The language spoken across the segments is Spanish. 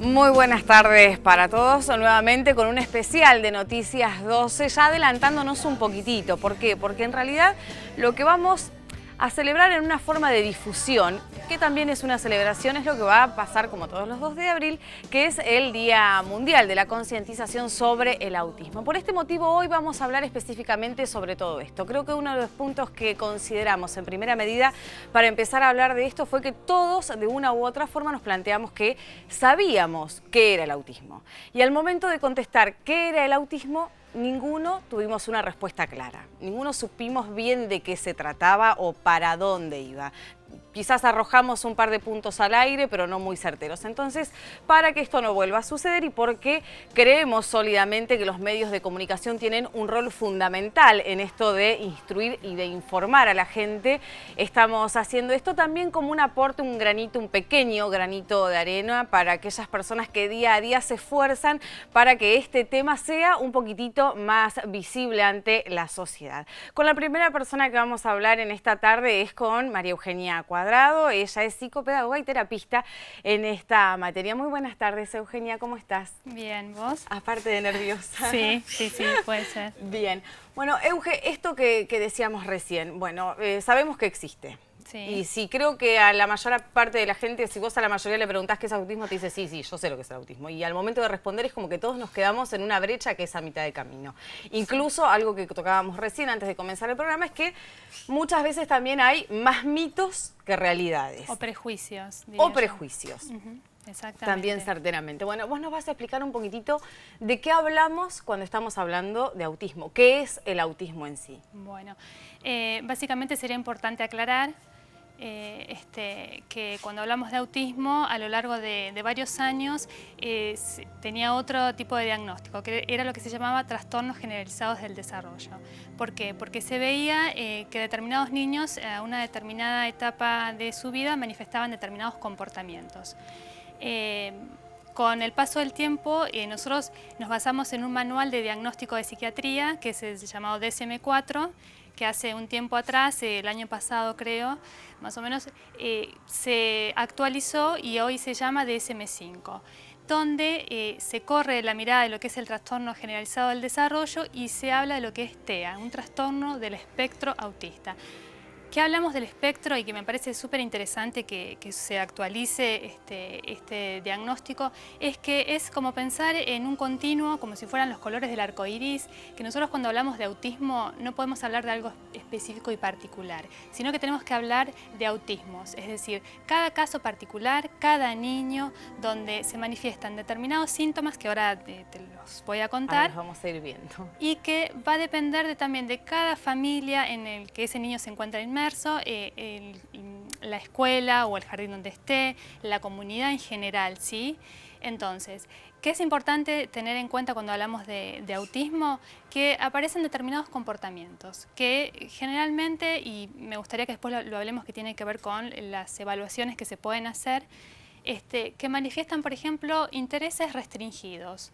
Muy buenas tardes para todos, nuevamente con un especial de Noticias 12, ya adelantándonos un poquitito. ¿Por qué? Porque en realidad lo que vamos a celebrar en una forma de difusión, que también es una celebración, es lo que va a pasar como todos los 2 de abril, que es el Día Mundial de la Concientización sobre el Autismo. Por este motivo hoy vamos a hablar específicamente sobre todo esto. Creo que uno de los puntos que consideramos en primera medida para empezar a hablar de esto fue que todos de una u otra forma nos planteamos que sabíamos qué era el autismo. Y al momento de contestar qué era el autismo, ninguno tuvimos una respuesta clara. Ninguno supimos bien de qué se trataba o para dónde iba. Quizás arrojamos un par de puntos al aire, pero no muy certeros. Entonces, para que esto no vuelva a suceder y porque creemos sólidamente que los medios de comunicación tienen un rol fundamental en esto de instruir y de informar a la gente, estamos haciendo esto también como un aporte, un granito, un pequeño granito de arena para aquellas personas que día a día se esfuerzan para que este tema sea un poquitito más visible ante la sociedad. Con la primera persona que vamos a hablar en esta tarde es con María Eugenia Cuadrado. Ella es psicopedagoga y terapista en esta materia. Muy buenas tardes, Eugenia, ¿cómo estás? Bien, ¿vos? Aparte de nerviosa. Sí, puede ser. Bien. Bueno, Euge, esto que decíamos recién, bueno, sabemos que existe. Sí. Y sí, creo que a la mayor parte de la gente, si vos a la mayoría le preguntás qué es autismo, te dice sí, yo sé lo que es el autismo. Y al momento de responder es como que todos nos quedamos en una brecha que es a mitad de camino. Incluso algo que tocábamos recién antes de comenzar el programa es que muchas veces también hay más mitos que realidades. O prejuicios. O prejuicios. Exactamente. También certeramente. Bueno, vos nos vas a explicar un poquitito de qué hablamos cuando estamos hablando de autismo. ¿Qué es el autismo en sí? Bueno, básicamente sería importante aclarar que cuando hablamos de autismo, a lo largo de varios años tenía otro tipo de diagnóstico, que era lo que se llamaba trastornos generalizados del desarrollo. ¿Por qué? Porque se veía que determinados niños a una determinada etapa de su vida manifestaban determinados comportamientos. Con el paso del tiempo, nosotros nos basamos en un manual de diagnóstico de psiquiatría que es el llamado DSM-4, que hace un tiempo atrás, el año pasado creo, más o menos, se actualizó y hoy se llama DSM-5, donde se corre la mirada de lo que es el trastorno generalizado del desarrollo y se habla de lo que es TEA, un trastorno del espectro autista. ¿Qué hablamos del espectro? Y que me parece súper interesante que se actualice este diagnóstico, es que es como pensar en un continuo, como si fueran los colores del arco iris, que nosotros cuando hablamos de autismo no podemos hablar de algo específico y particular, sino que tenemos que hablar de autismos, es decir, cada caso particular, cada niño, donde se manifiestan determinados síntomas que ahora te los voy a contar. Ahora los vamos a ir viendo. Y que va a depender también de cada familia en el que ese niño se encuentra inmerso, la escuela o el jardín donde esté, la comunidad en general, ¿sí? Entonces, ¿qué es importante tener en cuenta cuando hablamos de autismo? Que aparecen determinados comportamientos que generalmente, y me gustaría que después lo hablemos, que tiene que ver con las evaluaciones que se pueden hacer, que manifiestan, por ejemplo, intereses restringidos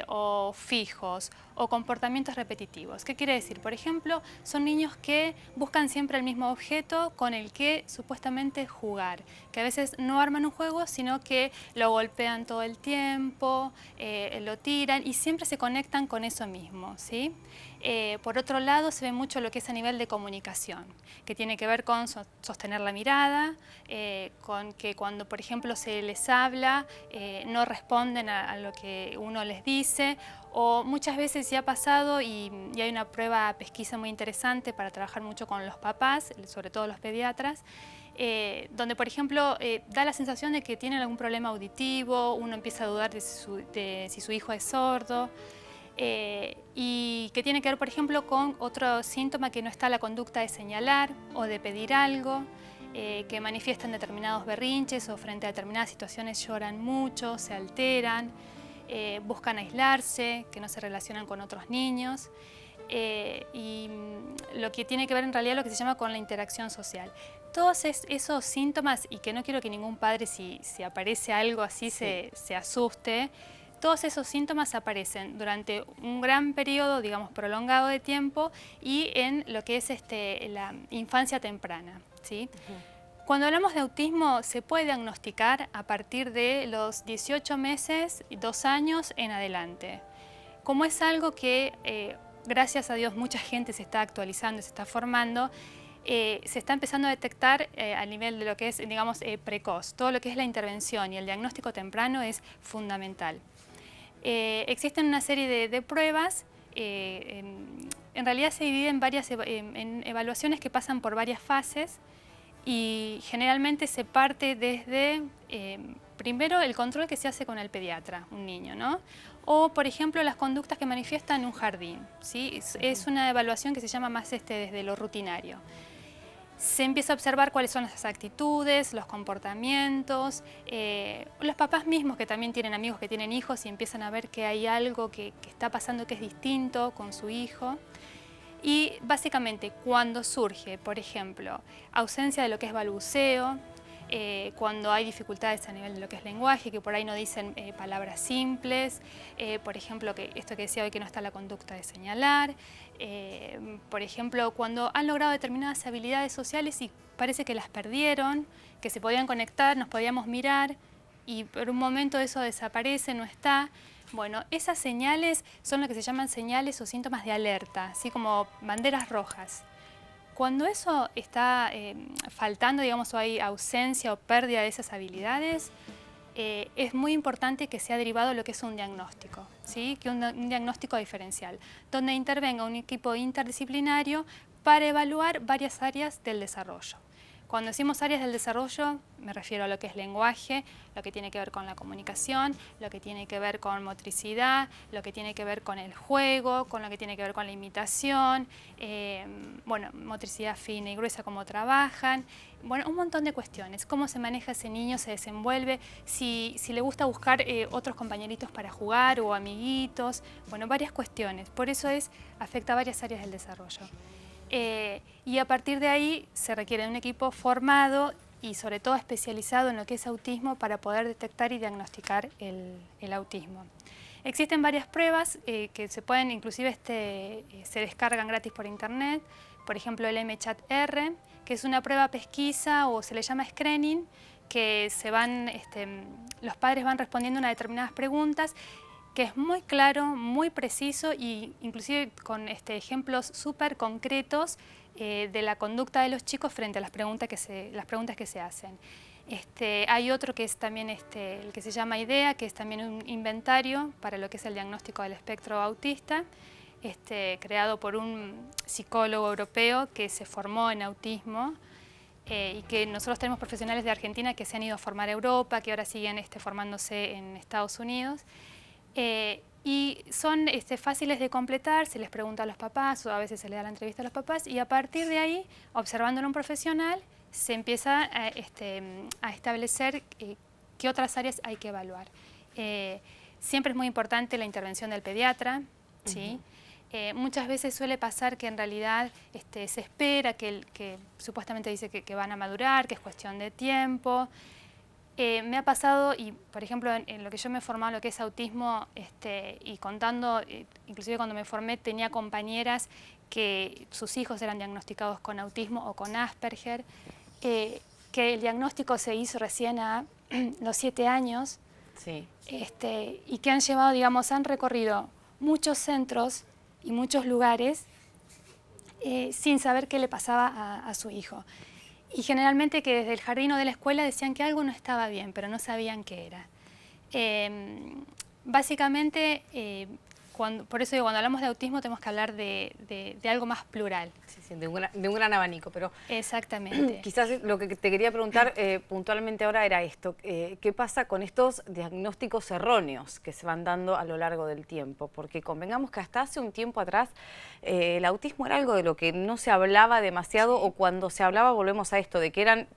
o fijos o comportamientos repetitivos. ¿Qué quiere decir? Por ejemplo, son niños que buscan siempre el mismo objeto con el que supuestamente jugar, que a veces no arman un juego, sino que lo golpean todo el tiempo, lo tiran y siempre se conectan con eso mismo, ¿sí? Por otro lado, se ve mucho lo que es a nivel de comunicación, que tiene que ver con sostener la mirada, con que cuando, por ejemplo, se les habla, no responden a lo que uno les dice, o muchas veces ya ha pasado y hay una prueba pesquisa muy interesante para trabajar mucho con los papás, sobre todo los pediatras, donde, por ejemplo, da la sensación de que tienen algún problema auditivo, uno empieza a dudar de si su hijo es sordo, y que tiene que ver, por ejemplo, con otro síntoma que no está la conducta de señalar o de pedir algo, que manifiestan determinados berrinches o frente a determinadas situaciones lloran mucho, se alteran, buscan aislarse, que no se relacionan con otros niños, y lo que tiene que ver en realidad lo que se llama con la interacción social. Todos esos síntomas, y que no quiero que ningún padre, si aparece algo así, se asuste. Todos esos síntomas aparecen durante un gran periodo, digamos, prolongado de tiempo y en lo que es la infancia temprana, ¿sí? Cuando hablamos de autismo, se puede diagnosticar a partir de los 18 meses, 2 años en adelante. Como es algo que, gracias a Dios, mucha gente se está actualizando, se está formando, se está empezando a detectar a nivel de lo que es, digamos, precoz. Todo lo que es la intervención y el diagnóstico temprano es fundamental. Existen una serie de pruebas. En realidad se dividen en evaluaciones que pasan por varias fases. Y generalmente se parte desde, primero, el control que se hace con el pediatra, un niño, ¿no? O, por ejemplo, las conductas que manifiesta en un jardín, ¿sí? Es una evaluación que se llama más desde lo rutinario. Se empieza a observar cuáles son las actitudes, los comportamientos, los papás mismos que también tienen amigos que tienen hijos y empiezan a ver que hay algo que está pasando que es distinto con su hijo. Y básicamente cuando surge, por ejemplo, ausencia de lo que es balbuceo, cuando hay dificultades a nivel de lo que es lenguaje, que por ahí no dicen palabras simples, por ejemplo, esto que decía hoy que no está la conducta de señalar, por ejemplo, cuando han logrado determinadas habilidades sociales y parece que las perdieron, que se podían conectar, nos podíamos mirar y por un momento eso desaparece, no está. Bueno, esas señales son lo que se llaman señales o síntomas de alerta, así como banderas rojas. Cuando eso está faltando, digamos, o hay ausencia o pérdida de esas habilidades, es muy importante que sea derivado lo que es un diagnóstico, ¿sí? Que un diagnóstico diferencial, donde intervenga un equipo interdisciplinario para evaluar varias áreas del desarrollo. Cuando decimos áreas del desarrollo, me refiero a lo que es lenguaje, lo que tiene que ver con la comunicación, lo que tiene que ver con motricidad, lo que tiene que ver con el juego, con lo que tiene que ver con la imitación, bueno, motricidad fina y gruesa, cómo trabajan, bueno, un montón de cuestiones, cómo se maneja ese niño, se desenvuelve, si le gusta buscar otros compañeritos para jugar o amiguitos, bueno, varias cuestiones. Por eso afecta a varias áreas del desarrollo. Y a partir de ahí se requiere de un equipo formado y sobre todo especializado en lo que es autismo para poder detectar y diagnosticar el autismo. Existen varias pruebas que se pueden, inclusive se descargan gratis por internet, por ejemplo el MCHAT-R, que es una prueba pesquisa o se le llama screening, que los padres van respondiendo unas determinadas preguntas, que es muy claro, muy preciso e inclusive con ejemplos súper concretos de la conducta de los chicos frente a las preguntas que se hacen. Hay otro que es también el que se llama IDEA, que es también un inventario para lo que es el diagnóstico del espectro autista, creado por un psicólogo europeo que se formó en autismo y que nosotros tenemos profesionales de Argentina que se han ido a formar a Europa, que ahora siguen formándose en Estados Unidos. Y son fáciles de completar, se les pregunta a los papás o a veces se les da la entrevista a los papás y a partir de ahí, observándolo a un profesional, se empieza a establecer qué otras áreas hay que evaluar. Siempre es muy importante la intervención del pediatra, ¿sí? Muchas veces suele pasar que en realidad se espera que supuestamente dice que van a madurar, que es cuestión de tiempo. Me ha pasado, y por ejemplo en lo que yo me he formado, lo que es autismo, y contando, inclusive cuando me formé tenía compañeras que sus hijos eran diagnosticados con autismo o con Asperger, que el diagnóstico se hizo recién a los 7 años, sí. Y que han llevado, digamos, han recorrido muchos centros y muchos lugares sin saber qué le pasaba a su hijo. Y generalmente que desde el jardín o de la escuela decían que algo no estaba bien, pero no sabían qué era. Básicamente, por eso digo, cuando hablamos de autismo tenemos que hablar de algo más plural. Sí, sí, de un gran abanico, pero... Exactamente. Quizás lo que te quería preguntar puntualmente ahora era esto. ¿Qué pasa con estos diagnósticos erróneos que se van dando a lo largo del tiempo? Porque convengamos que hasta hace un tiempo atrás el autismo era algo de lo que no se hablaba demasiado, sí. O cuando se hablaba, volvemos a esto, de que eran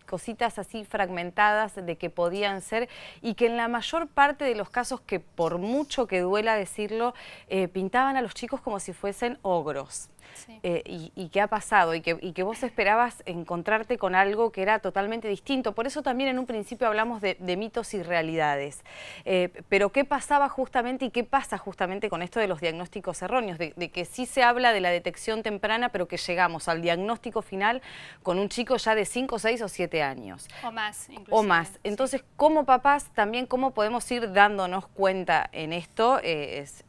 cositas así fragmentadas de que podían ser y que en la mayor parte de los casos, que por mucho que duela decirlo, pintaban a los chicos como si fuesen ogros. Sí. Y qué ha pasado y que vos esperabas encontrarte con algo que era totalmente distinto. Por eso también en un principio hablamos de mitos y realidades. Pero ¿qué pasaba justamente y qué pasa justamente con esto de los diagnósticos erróneos? De que sí se habla de la detección temprana, pero que llegamos al diagnóstico final con un chico ya de 5, 6 o 7 años. O más, inclusive. O más. Entonces, sí, como papás, también cómo podemos ir dándonos cuenta en esto,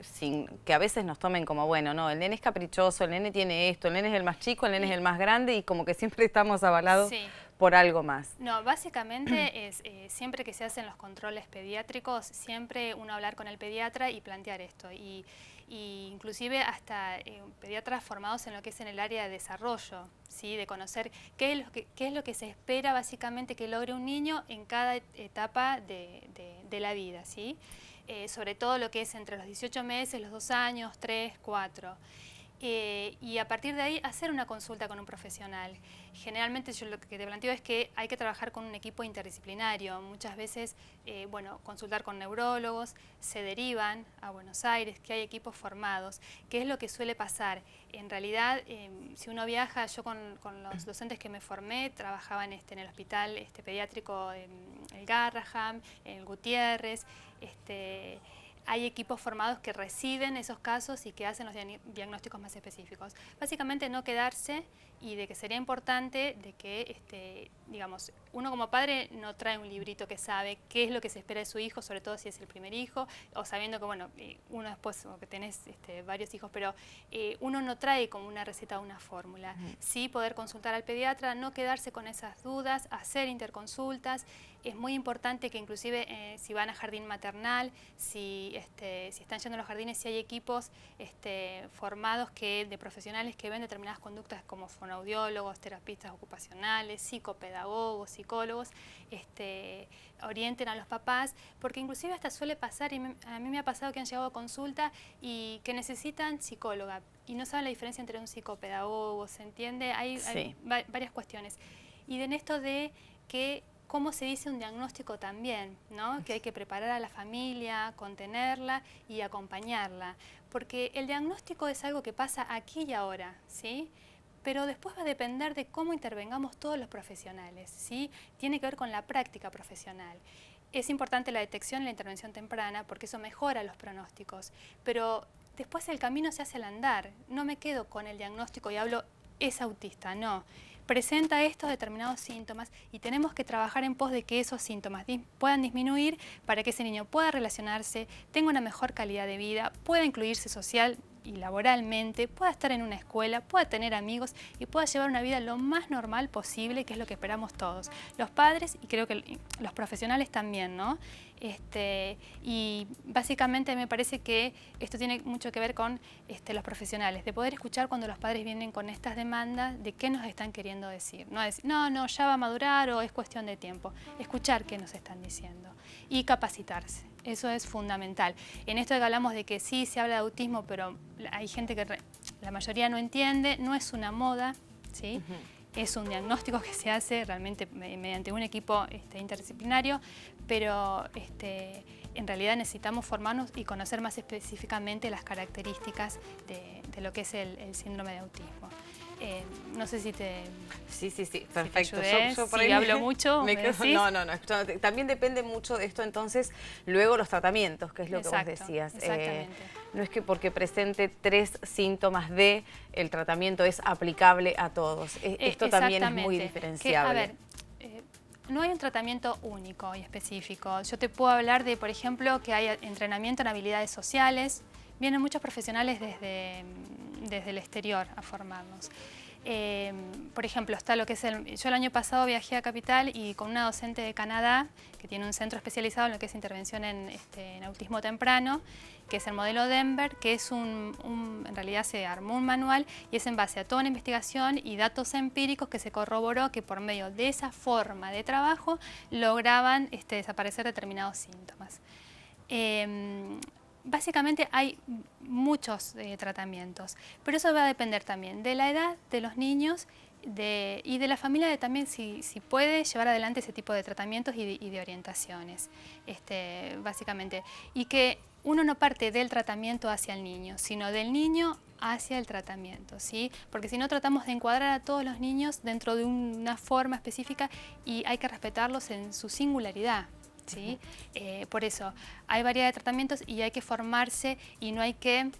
sin que a veces nos tomen como, bueno, no, el nene es caprichoso, el nene tiene esto, el nene es el más chico, el nene es el más grande, y como que siempre estamos avalados, sí, por algo más. No, básicamente es siempre que se hacen los controles pediátricos, siempre uno hablar con el pediatra y plantear esto. Y inclusive hasta pediatras formados en lo que es en el área de desarrollo, ¿sí? De conocer qué es lo que se espera básicamente que logre un niño en cada etapa de la vida, ¿sí? Sobre todo lo que es entre los 18 meses, los 2 años, 3, 4. Y a partir de ahí hacer una consulta con un profesional. Generalmente yo lo que te planteo es que hay que trabajar con un equipo interdisciplinario. Muchas veces, bueno, consultar con neurólogos, se derivan a Buenos Aires, que hay equipos formados. ¿Qué es lo que suele pasar? En realidad, si uno viaja, yo con los docentes que me formé, trabajaban en el hospital pediátrico el Garraham, el Gutiérrez, hay equipos formados que reciben esos casos y que hacen los diagnósticos más específicos. Básicamente no quedarse, y de que sería importante de que, digamos, uno como padre no trae un librito que sabe qué es lo que se espera de su hijo, sobre todo si es el primer hijo, o sabiendo que, bueno, uno después, o que tenés varios hijos, pero uno no trae como una receta o una fórmula. Sí poder consultar al pediatra, no quedarse con esas dudas, hacer interconsultas. Es muy importante que inclusive si van a jardín maternal, si están yendo a los jardines, si hay equipos formados de profesionales que ven determinadas conductas como fonoaudiólogos, terapistas ocupacionales, psicopedagogos, psicólogos, orienten a los papás, porque inclusive hasta suele pasar, y a mí me ha pasado que han llegado a consulta y que necesitan psicóloga y no saben la diferencia entre un psicopedagogo, ¿se entiende? Hay varias cuestiones. Y en esto de que cómo se dice un diagnóstico también, ¿no? Que hay que preparar a la familia, contenerla y acompañarla. Porque el diagnóstico es algo que pasa aquí y ahora, ¿sí? Pero después va a depender de cómo intervengamos todos los profesionales, ¿sí? Tiene que ver con la práctica profesional. Es importante la detección y la intervención temprana porque eso mejora los pronósticos, pero después el camino se hace al andar. No me quedo con el diagnóstico y hablo, es autista, no. Presenta estos determinados síntomas y tenemos que trabajar en pos de que esos síntomas puedan disminuir para que ese niño pueda relacionarse, tenga una mejor calidad de vida, pueda incluirse social y laboralmente, pueda estar en una escuela, pueda tener amigos y pueda llevar una vida lo más normal posible, que es lo que esperamos todos. Los padres y creo que los profesionales también, ¿no? Y básicamente me parece que esto tiene mucho que ver con los profesionales, de poder escuchar cuando los padres vienen con estas demandas de qué nos están queriendo decir. No decir, no, ya va a madurar o es cuestión de tiempo. Escuchar qué nos están diciendo y capacitarse. Eso es fundamental. En esto que hablamos de que sí se habla de autismo, pero hay gente que la mayoría no entiende, no es una moda, ¿sí? Es un diagnóstico que se hace realmente mediante un equipo interdisciplinario, pero en realidad necesitamos formarnos y conocer más específicamente las características de lo que es el síndrome de autismo. No sé si te... Sí, perfecto. Si te ayudé, yo por ahí hablo mucho. No. También depende mucho de esto, entonces, luego los tratamientos, que es lo que vos decías. Exactamente. No es que porque presente 3 síntomas el tratamiento es aplicable a todos. Esto también es muy diferenciable. A ver, no hay un tratamiento único y específico. Yo te puedo hablar de, por ejemplo, que hay entrenamiento en habilidades sociales. Vienen muchos profesionales desde el exterior a formarnos. Por ejemplo, está lo que es yo el año pasado viajé a Capital y con una docente de Canadá que tiene un centro especializado en lo que es intervención en autismo temprano, que es el modelo Denver, que es en realidad se armó un manual y es en base a toda una investigación y datos empíricos que se corroboró que por medio de esa forma de trabajo lograban desaparecer determinados síntomas. Básicamente hay muchos tratamientos, pero eso va a depender también de la edad de los niños y de la familia también si puede llevar adelante ese tipo de tratamientos y de orientaciones, básicamente. Y que uno no parte del tratamiento hacia el niño, sino del niño hacia el tratamiento, ¿sí? Porque si no tratamos de encuadrar a todos los niños dentro de una forma específica y hay que respetarlos en su singularidad, ¿sí? Por eso hay variedad de tratamientos y hay que formarse y no hay que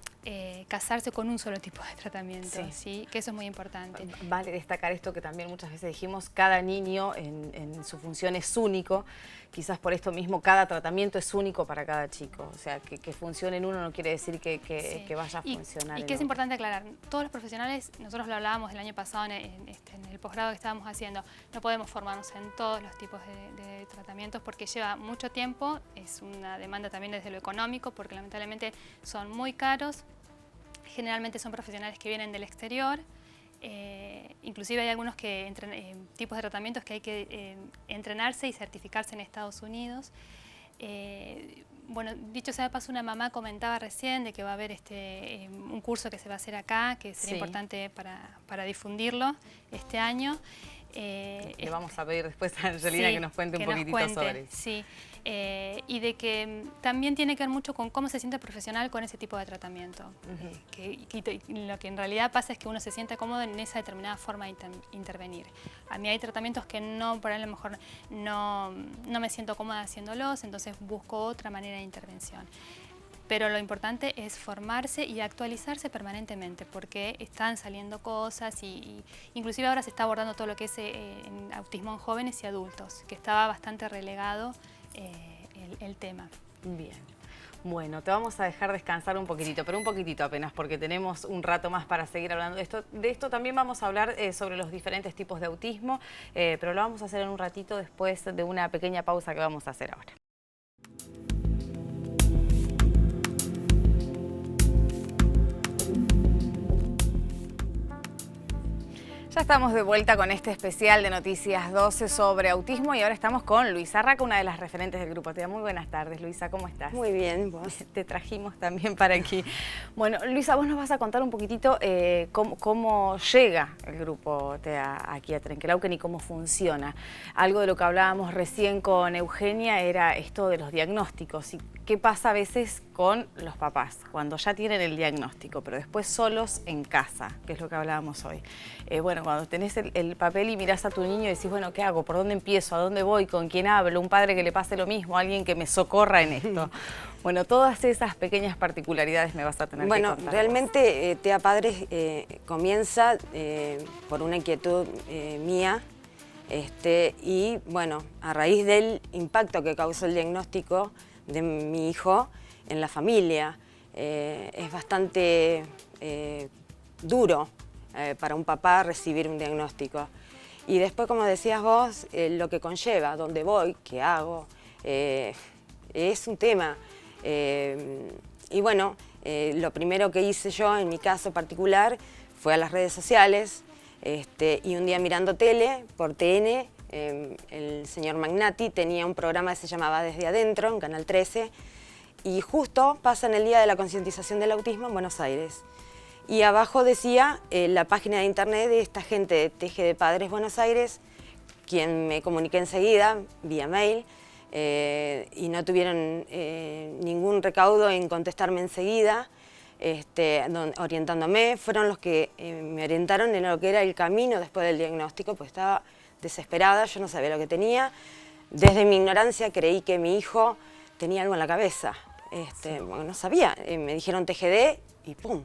casarse con un solo tipo de tratamiento, ¿sí? Que eso es muy importante. Vale destacar esto que también muchas veces dijimos, cada niño en su función es único, quizás por esto mismo cada tratamiento es único para cada chico, o sea, que funcione en uno no quiere decir que vaya a funcionar y que es importante aclarar, todos los profesionales, nosotros lo hablábamos el año pasado en el posgrado que estábamos haciendo, no podemos formarnos en todos los tipos de tratamientos porque lleva mucho tiempo, es una demanda también desde lo económico porque lamentablemente son muy caros. Generalmente son profesionales que vienen del exterior, inclusive hay algunos tipos de tratamientos que hay que entrenarse y certificarse en Estados Unidos. Bueno, dicho sea de paso, una mamá comentaba recién de que va a haber un curso que se va a hacer acá, que sería importante para difundirlo este año. Le vamos a pedir después a Angelina que nos cuente un poquitito sobre eso. Sí, y de que también tiene que ver mucho con cómo se siente el profesional con ese tipo de tratamiento. Lo que en realidad pasa es que uno se siente cómodo en esa determinada forma de intervenir. A mí hay tratamientos que por ahí a lo mejor no me siento cómoda haciéndolos, entonces busco otra manera de intervención. Pero lo importante es formarse y actualizarse permanentemente porque están saliendo cosas y inclusive ahora se está abordando todo lo que es en autismo en jóvenes y adultos, que estaba bastante relegado el tema. Bien. Bueno, te vamos a dejar descansar un poquitito, pero un poquitito apenas, porque tenemos un rato más para seguir hablando de esto. De esto también vamos a hablar sobre los diferentes tipos de autismo, pero lo vamos a hacer en un ratito después de una pequeña pausa que vamos a hacer ahora. Ya estamos de vuelta con este especial de Noticias 12 sobre autismo y ahora estamos con Luisa Raca, una de las referentes del Grupo TEA. Muy buenas tardes, Luisa, ¿cómo estás? Muy bien, ¿vos? Te trajimos también para aquí. Bueno, Luisa, vos nos vas a contar un poquitito cómo llega el Grupo TEA aquí a Trenquelauquen y cómo funciona. Algo de lo que hablábamos recién con Eugenia era esto de los diagnósticos y qué pasa a veces con los papás cuando ya tienen el diagnóstico, pero después solos en casa, que es lo que hablábamos hoy. Bueno, cuando tenés el papel y mirás a tu niño y decís, bueno, ¿qué hago? ¿Por dónde empiezo? ¿A dónde voy? ¿Con quién hablo? ¿Un padre que le pase lo mismo? ¿Alguien que me socorra en esto? Bueno, todas esas pequeñas particularidades me vas a tener que contar. Bueno, realmente TEA Padres comienza por una inquietud mía y bueno, a raíz del impacto que causó el diagnóstico de mi hijo en la familia, es bastante duro para un papá recibir un diagnóstico. Y después, como decías vos, lo que conlleva, dónde voy, qué hago, es un tema. Y bueno, lo primero que hice yo, en mi caso particular, fue a las redes sociales y un día mirando tele, por TN, el señor Magnati tenía un programa que se llamaba Desde Adentro, en Canal 13, y justo pasa en el Día de la Concientización del Autismo en Buenos Aires. Y abajo decía la página de internet de esta gente de TGD Padres Buenos Aires, quien me comuniqué enseguida, vía mail, y no tuvieron ningún recaudo en contestarme enseguida, orientándome. Fueron los que me orientaron en lo que era el camino después del diagnóstico, pues estaba desesperada, yo no sabía lo que tenía. Desde mi ignorancia creí que mi hijo tenía algo en la cabeza. Bueno, no sabía, me dijeron TGD y ¡pum!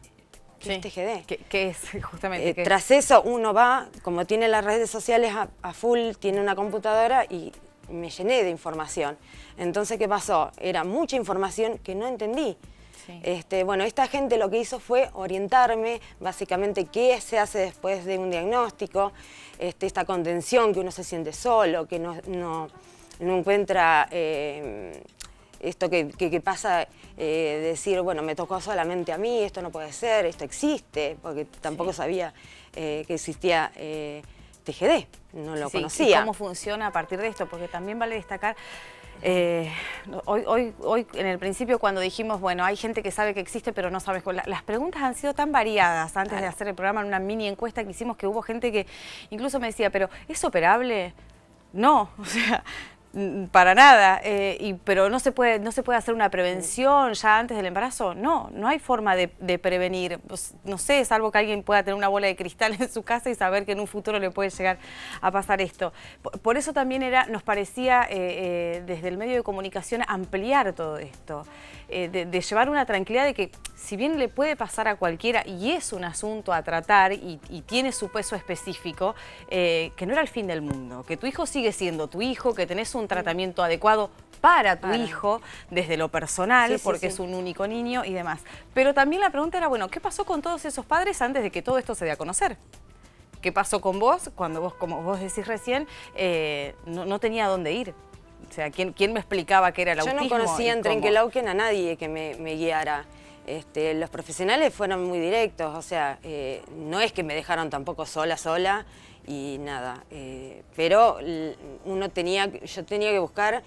¿Qué es TGD? ¿Qué es justamente? ¿Qué tras eso uno va, como tiene las redes sociales a full, tiene una computadora y me llené de información. Entonces, ¿qué pasó? Era mucha información que no entendí. Sí. Bueno, esta gente lo que hizo fue orientarme, básicamente, qué se hace después de un diagnóstico, esta contención, que uno se siente solo, que no encuentra esto que pasa, decir, bueno, me tocó solamente a mí, esto no puede ser, esto existe, porque tampoco sabía que existía TGD, no lo conocía. ¿Y cómo funciona a partir de esto? Porque también vale destacar, hoy en el principio cuando dijimos, bueno, hay gente que sabe que existe pero no sabe, las preguntas han sido tan variadas antes de hacer el programa, en una mini encuesta que hicimos, que hubo gente que incluso me decía, pero ¿es operable? No, o sea, Para nada, pero no se puede hacer una prevención ya antes del embarazo. No hay forma de prevenir. Pues, no sé, salvo que alguien pueda tener una bola de cristal en su casa y saber que en un futuro le puede llegar a pasar esto. Por eso también nos parecía desde el medio de comunicación ampliar todo esto, de llevar una tranquilidad de que si bien le puede pasar a cualquiera y es un asunto a tratar y tiene su peso específico, que no era el fin del mundo, que tu hijo sigue siendo tu hijo, que tenés un tratamiento adecuado para tu hijo desde lo personal, porque es un único niño y demás. Pero también la pregunta era, bueno, ¿qué pasó con todos esos padres antes de que todo esto se dé a conocer? ¿Qué pasó con vos cuando vos, como vos decís recién, no tenía dónde ir? O sea, ¿quién me explicaba qué era el autismo? Yo no conocía en Trenquelauquen a nadie que me guiara. Los profesionales fueron muy directos, o sea, no es que me dejaron tampoco sola y nada, pero yo tenía que buscar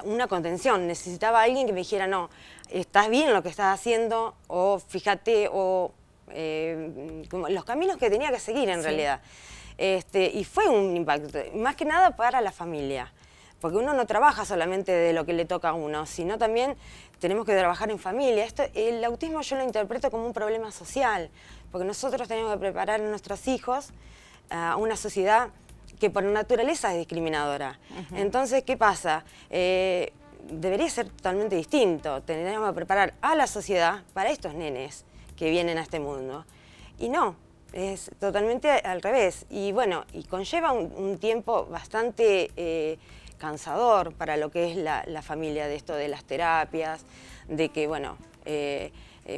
una contención, necesitaba a alguien que me dijera, no, estás bien lo que estás haciendo, o fíjate, o como los caminos que tenía que seguir en realidad. Y fue un impacto, más que nada para la familia. Porque uno no trabaja solamente de lo que le toca a uno, sino también tenemos que trabajar en familia. El autismo yo lo interpreto como un problema social, porque nosotros tenemos que preparar a nuestros hijos a una sociedad que por naturaleza es discriminadora. Entonces, ¿qué pasa? Debería ser totalmente distinto. Tenemos que preparar a la sociedad para estos nenes que vienen a este mundo. Y no, es totalmente al revés. Y bueno, y conlleva un tiempo bastante cansador para lo que es la familia, de esto de las terapias, de que, bueno,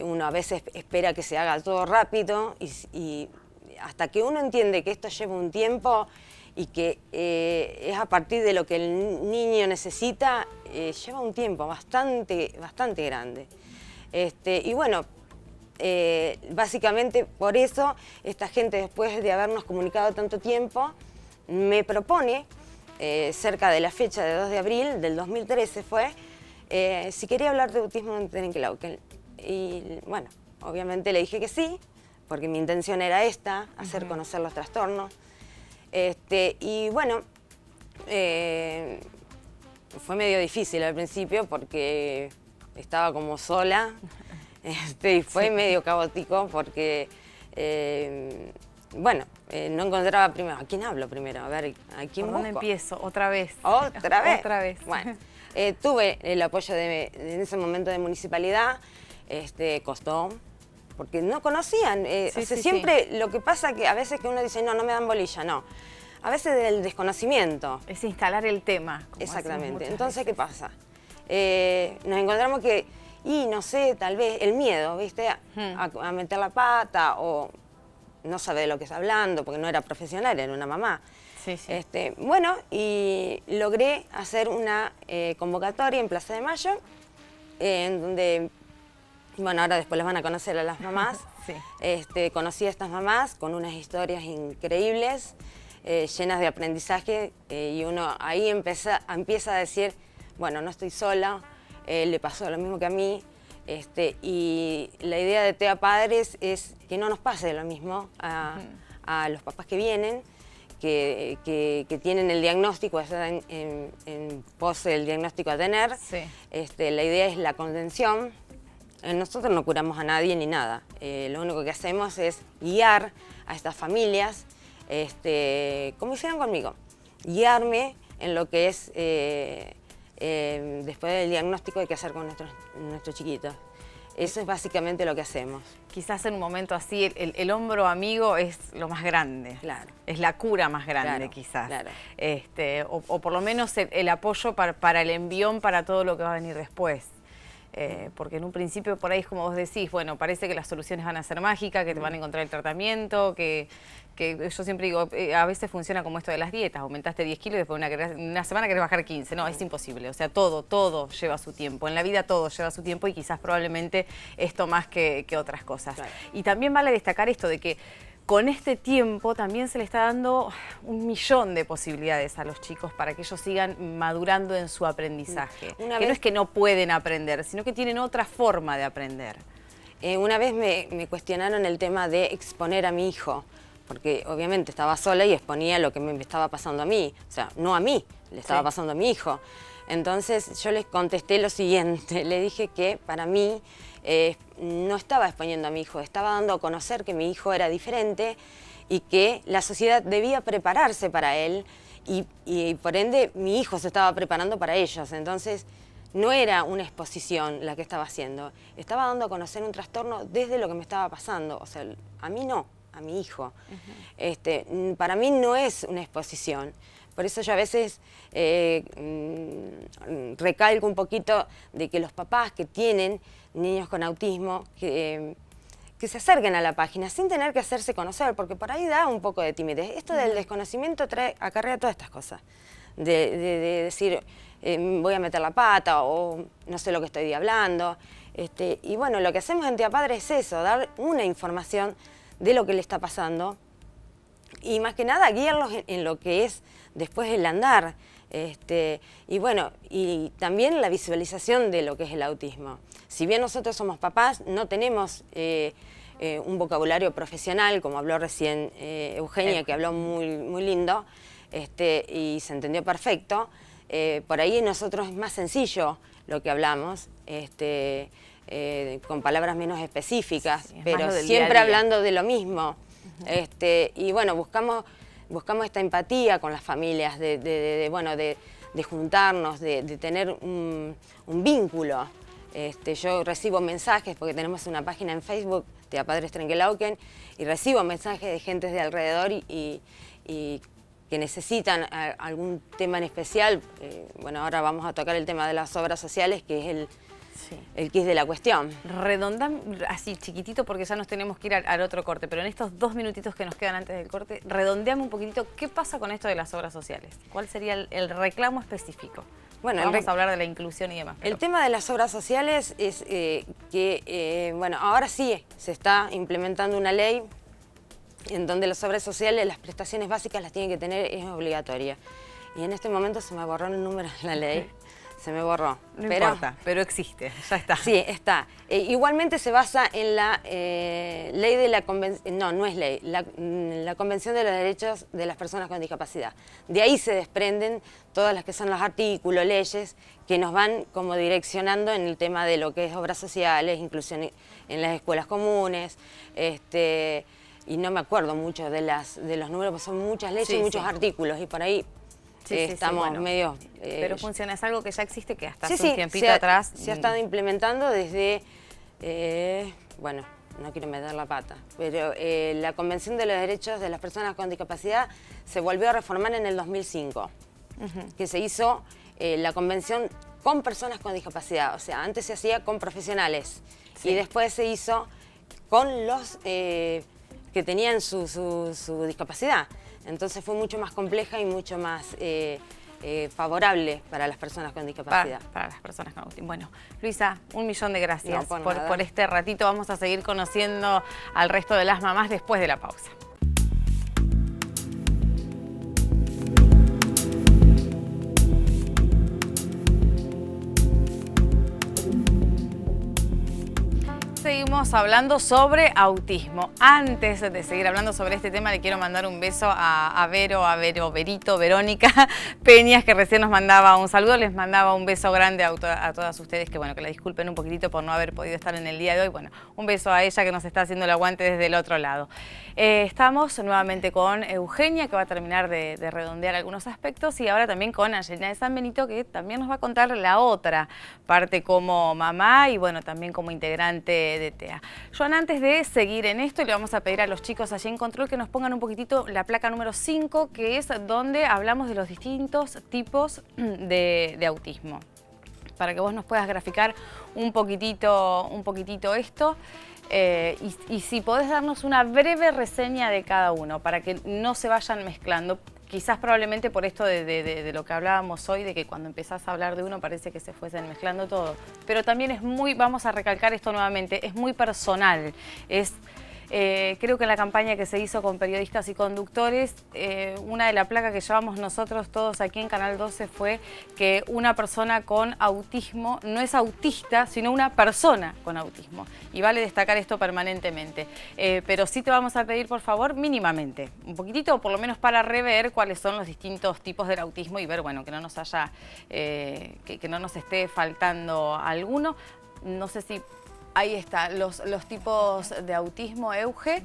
uno a veces espera que se haga todo rápido y hasta que uno entiende que esto lleva un tiempo y que es a partir de lo que el niño necesita, lleva un tiempo bastante grande. Y bueno, básicamente por eso esta gente, después de habernos comunicado tanto tiempo, me propone, cerca de la fecha de 2 de abril del 2013 fue, si quería hablar de autismo en Trenquelauquen. Y bueno, obviamente le dije que sí, porque mi intención era esta, hacer conocer los trastornos. Y bueno, fue medio difícil al principio porque estaba como sola, y fue medio caótico porque, bueno, no encontraba primero, ¿a quién hablo primero? A ver, ¿a quién busco? ¿Por dónde empiezo? ¿Otra vez? ¿Otra vez? Otra vez. Bueno, tuve el apoyo en ese momento de municipalidad, costó, porque no conocían. Siempre lo que pasa que a veces que uno dice, no me dan bolilla, no. A veces del desconocimiento. Es instalar el tema. Exactamente. Entonces, ¿qué pasa? Nos encontramos que, no sé, tal vez el miedo, ¿viste? A meter la pata o no sabe de lo que está hablando, porque no era profesional, era una mamá. Bueno, y logré hacer una convocatoria en Plaza de Mayo, en donde, bueno, ahora después las van a conocer a las mamás. Conocí a estas mamás con unas historias increíbles, llenas de aprendizaje, y uno ahí empieza a decir, bueno, no estoy sola, le pasó lo mismo que a mí, y la idea de TEA Padres es que no nos pase lo mismo a los papás que vienen, que tienen el diagnóstico, están en pos del diagnóstico a tener. La idea es la contención. Nosotros no curamos a nadie ni nada. Lo único que hacemos es guiar a estas familias, como hicieron conmigo, guiarme en lo que es después del diagnóstico hay que hacer con nuestros chiquitos. Eso es básicamente lo que hacemos. Quizás en un momento así el hombro amigo es lo más grande. Claro. Es la cura más grande, quizás. Claro. O por lo menos el apoyo para el envión para todo lo que va a venir después. Porque en un principio por ahí es como vos decís, bueno, parece que las soluciones van a ser mágicas, que te van a encontrar el tratamiento, que yo siempre digo, a veces funciona como esto de las dietas, aumentaste 10 kilos y después una semana querés bajar 15, no, es imposible, o sea, todo lleva su tiempo, en la vida todo lleva su tiempo y quizás probablemente esto más que otras cosas. Claro. Y también vale destacar esto de que con este tiempo también se le está dando 1.000.000 de posibilidades a los chicos para que ellos sigan madurando en su aprendizaje. No es que no pueden aprender, sino que tienen otra forma de aprender. Una vez me cuestionaron el tema de exponer a mi hijo, porque obviamente estaba sola y exponía lo que me estaba pasando a mí, o sea, no a mí, le estaba pasando a mi hijo. Entonces yo les contesté lo siguiente, le dije que para mí no estaba exponiendo a mi hijo, estaba dando a conocer que mi hijo era diferente y que la sociedad debía prepararse para él y por ende mi hijo se estaba preparando para ellos. Entonces no era una exposición la que estaba haciendo, estaba dando a conocer un trastorno desde lo que me estaba pasando, o sea, a mí no, a mi hijo. Para mí no es una exposición. Por eso yo a veces recalco un poquito de que los papás que tienen niños con autismo, que se acerquen a la página sin tener que hacerse conocer, porque por ahí da un poco de timidez. Esto del desconocimiento acarrea todas estas cosas, de decir voy a meter la pata o no sé lo que estoy hablando. Y bueno, lo que hacemos en Tía Padre es eso, dar una información de lo que le está pasando y más que nada guiarlos en lo que es después el andar. Y bueno, y también la visualización de lo que es el autismo. Si bien nosotros somos papás, no tenemos un vocabulario profesional, como habló recién Eugenia, que habló muy lindo, y se entendió perfecto. Por ahí nosotros es más sencillo lo que hablamos, con palabras menos específicas, sí, pero siempre hablando de lo mismo. Y bueno, buscamos esta empatía con las familias, de juntarnos, de tener un vínculo. Yo recibo mensajes, porque tenemos una página en Facebook, Tía Padre Trenkelauken, y recibo mensajes de gente de alrededor y que necesitan algún tema en especial. Bueno, ahora vamos a tocar el tema de las obras sociales, que es el quid de la cuestión. Redondame así chiquitito porque ya nos tenemos que ir al otro corte, pero en estos 2 minutitos que nos quedan antes del corte, redondeame un poquito qué pasa con esto de las obras sociales. ¿Cuál sería el reclamo específico? Bueno, vamos a hablar de la inclusión y demás. El tema de las obras sociales es bueno, ahora sí se está implementando una ley en donde las obras sociales, las prestaciones básicas las tienen que tener, es obligatoria. Y en este momento se me borró el número de la ley. Se me borró. No importa, pero existe, ya está. Sí, está. Igualmente se basa en la ley de la Convención, no es ley, la Convención de los Derechos de las Personas con Discapacidad. De ahí se desprenden todas las que son los artículos, leyes, que nos van como direccionando en el tema de lo que es obras sociales, inclusión en las escuelas comunes, y no me acuerdo mucho de los números, porque son muchas leyes y muchos artículos, y por ahí estamos bueno, medio... pero funciona, es algo que ya existe, que hasta hace un tiempito atrás... se ha estado implementando desde, bueno, no quiero meter la pata, pero la Convención de los Derechos de las Personas con Discapacidad se volvió a reformar en el 2005, que se hizo la convención con personas con discapacidad, o sea, antes se hacía con profesionales y después se hizo con los que tenían su discapacidad. Entonces fue mucho más compleja y mucho más favorable para las personas con discapacidad. Para las personas con autismo. Bueno, Luisa, 1.000.000 de gracias por este ratito. Vamos a seguir conociendo al resto de las mamás después de la pausa. Seguimos hablando sobre autismo. Antes de seguir hablando sobre este tema, le quiero mandar un beso a Verito, Verónica Peñas, que recién nos mandaba un saludo. Les mandaba un beso grande a todas ustedes, que bueno, que la disculpen un poquitito por no haber podido estar en el día de hoy. Bueno, un beso a ella que nos está haciendo el aguante desde el otro lado. Estamos nuevamente con Eugenia, que va a terminar de redondear algunos aspectos, y ahora también con Angelina de San Benito, que también nos va a contar la otra parte como mamá y bueno, también como integrante de TEA. Joan, antes de seguir en esto, le vamos a pedir a los chicos allí en control que nos pongan un poquitito la placa número 5, que es donde hablamos de los distintos tipos de autismo. Para que vos nos puedas graficar un poquitito esto. Y si podés darnos una breve reseña de cada uno, para que no se vayan mezclando. Quizás probablemente por esto de lo que hablábamos hoy, de que cuando empezás a hablar de uno parece que se fuesen mezclando todo. Pero también es muy, vamos a recalcar esto nuevamente, es muy personal. Es Creo que en la campaña que se hizo con periodistas y conductores, una de las placas que llevamos nosotros todos aquí en Canal 12 fue que una persona con autismo no es autista, sino una persona con autismo. Y vale destacar esto permanentemente. Pero sí te vamos a pedir, por favor, mínimamente, un poquitito, por lo menos para rever cuáles son los distintos tipos del autismo y ver, bueno, que no nos haya, que no nos esté faltando alguno. No sé si ahí está, los tipos de autismo, Euge.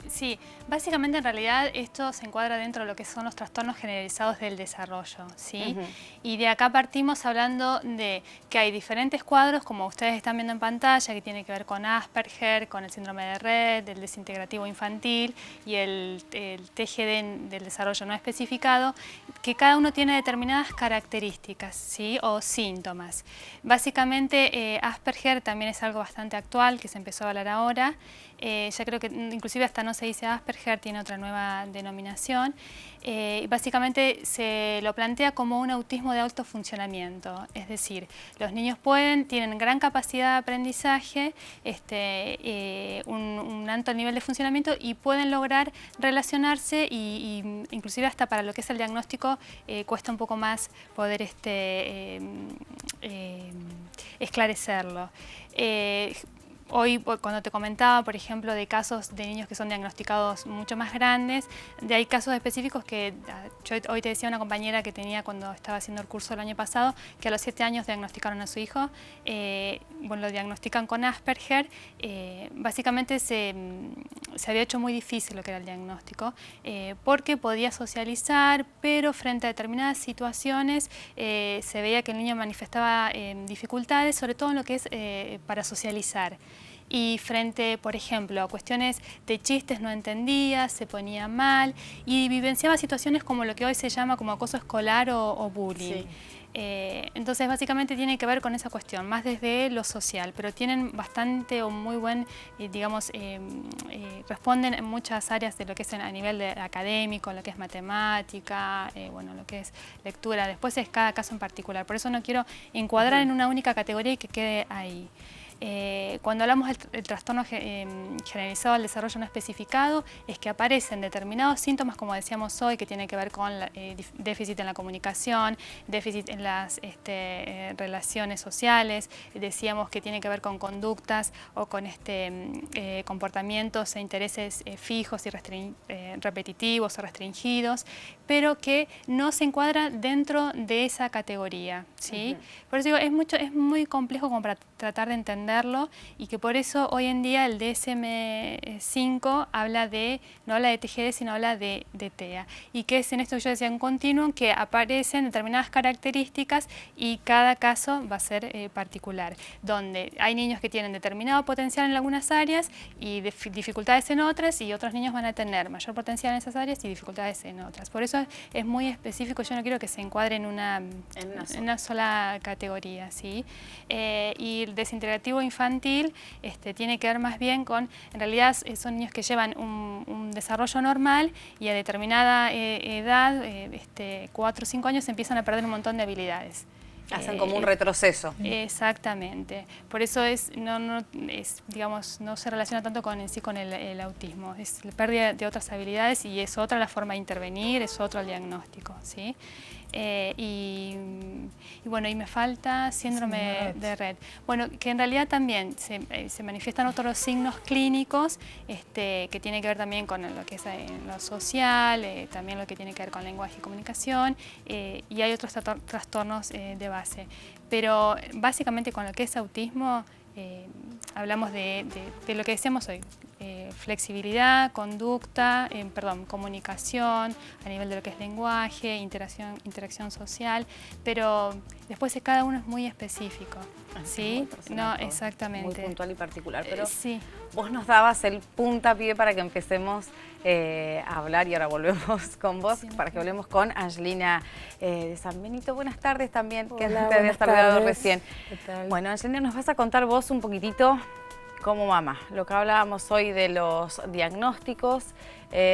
Sí, básicamente en realidad esto se encuadra dentro de lo que son los trastornos generalizados del desarrollo, ¿sí? Y de acá partimos hablando de que hay diferentes cuadros, como ustedes están viendo en pantalla, que tiene que ver con Asperger, con el síndrome de Rett, el desintegrativo infantil y el TGD del desarrollo no especificado, que cada uno tiene determinadas características, ¿sí? O síntomas. Básicamente Asperger también es algo bastante actual, que se empezó a hablar ahora. Ya creo que inclusive hasta no se dice Asperger, tiene otra nueva denominación. Básicamente se lo plantea como un autismo de alto funcionamiento, es decir, los niños tienen gran capacidad de aprendizaje, un alto nivel de funcionamiento y pueden lograr relacionarse y inclusive hasta para lo que es el diagnóstico cuesta un poco más poder esclarecerlo. Hoy, cuando te comentaba, por ejemplo, de casos de niños que son diagnosticados mucho más grandes, hay casos específicos que yo hoy te decía una compañera que tenía cuando estaba haciendo el curso el año pasado, que a los 7 años diagnosticaron a su hijo, bueno, lo diagnostican con Asperger, básicamente se había hecho muy difícil lo que era el diagnóstico, porque podía socializar, pero frente a determinadas situaciones se veía que el niño manifestaba dificultades, sobre todo en lo que es para socializar. Y frente, por ejemplo, a cuestiones de chistes no entendía, se ponía mal y vivenciaba situaciones como lo que hoy se llama como acoso escolar o bullying. Sí. Entonces básicamente tiene que ver con esa cuestión, más desde lo social, pero tienen bastante o muy buen, digamos, responden en muchas áreas de lo que es a nivel académico, lo que es matemática, bueno, lo que es lectura, después es cada caso en particular, por eso no quiero encuadrar en una única categoría y que quede ahí. Cuando hablamos del trastorno generalizado del desarrollo no especificado, es que aparecen determinados síntomas, como decíamos hoy, que tiene que ver con déficit en la comunicación, déficit en las relaciones sociales, decíamos que tiene que ver con conductas o con comportamientos e intereses fijos y repetitivos o restringidos, pero que no se encuadra dentro de esa categoría, ¿sí? Por eso digo, es muy complejo como para tratar de entenderlo y que por eso hoy en día el DSM-5 no habla de TGD, sino habla de TEA. Y que es en esto que yo decía, un continuum que aparecen determinadas características y cada caso va a ser particular, donde hay niños que tienen determinado potencial en algunas áreas y dificultades en otras, y otros niños van a tener mayor potencial en esas áreas y dificultades en otras. Por eso es muy específico, yo no quiero que se encuadre en una sola categoría, ¿sí? Y el desintegrativo infantil tiene que ver más bien con, en realidad son niños que llevan un desarrollo normal y a determinada edad, 4 o 5 años, empiezan a perder un montón de habilidades. Hacen como un retroceso. Exactamente. Por eso digamos, no se relaciona tanto con el autismo. Es la pérdida de otras habilidades y es otra la forma de intervenir, es otro el diagnóstico, ¿sí? Y bueno, y me falta síndrome de Rett. Bueno, que en realidad también se manifiestan otros signos clínicos que tienen que ver también con lo que es lo social, también lo que tiene que ver con lenguaje y comunicación, y hay otros trastornos de base. Pero básicamente con lo que es autismo hablamos de lo que decíamos hoy. Flexibilidad, conducta, comunicación, a nivel de lo que es lenguaje, interacción social, pero después cada uno es muy específico, ¿sí? No, exactamente. Muy puntual y particular, pero sí. Vos nos dabas el puntapié para que empecemos a hablar y ahora volvemos con vos, para que hablemos con Angelina de San Benito. Buenas tardes también, que te había saludado recién. ¿Qué tal? Bueno, Angelina, nos vas a contar vos un poquitito como mamá, lo que hablábamos hoy de los diagnósticos,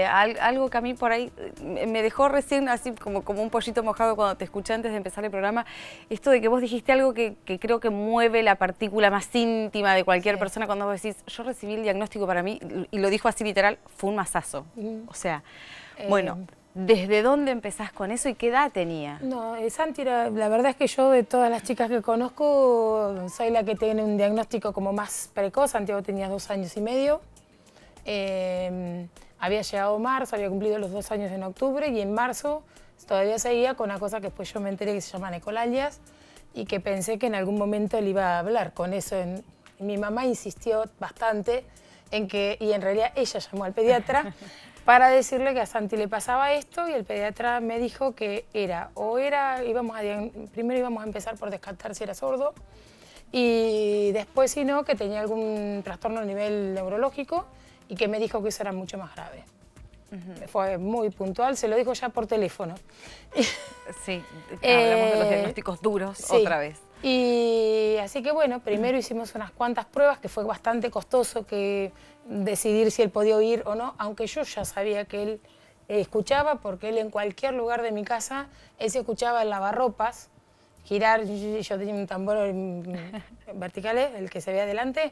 algo que a mí por ahí me dejó recién así como un pollito mojado cuando te escuché antes de empezar el programa, esto de que vos dijiste algo que creo que mueve la partícula más íntima de cualquier persona cuando vos decís, yo recibí el diagnóstico, para mí, y lo dijo así literal, fue un mazazo. O sea, bueno, ¿desde dónde empezás con eso y qué edad tenía? No, Santi, la verdad es que yo de todas las chicas que conozco soy la que tiene un diagnóstico como más precoz. Santiago tenía 2 años y medio. Había llegado marzo, había cumplido los 2 años en octubre y en marzo todavía seguía con una cosa que después yo me enteré que se llaman ecolalias y que pensé que en algún momento él iba a hablar con eso. Mi mamá insistió bastante en que, y en realidad ella llamó al pediatra para decirle que a Santi le pasaba esto y el pediatra me dijo que primero íbamos a empezar por descartar si era sordo y después si no, que tenía algún trastorno a nivel neurológico y que me dijo que eso era mucho más grave. Fue muy puntual, se lo dijo ya por teléfono. Sí, hablamos de los diagnósticos duros sí. Otra vez. Y así que bueno, primero hicimos unas cuantas pruebas que fue bastante costoso que decidir si él podía oír o no, aunque yo ya sabía que él escuchaba, porque él en cualquier lugar de mi casa, él se escuchaba el lavarropas, girar, yo tenía un tambor vertical, el que se ve adelante,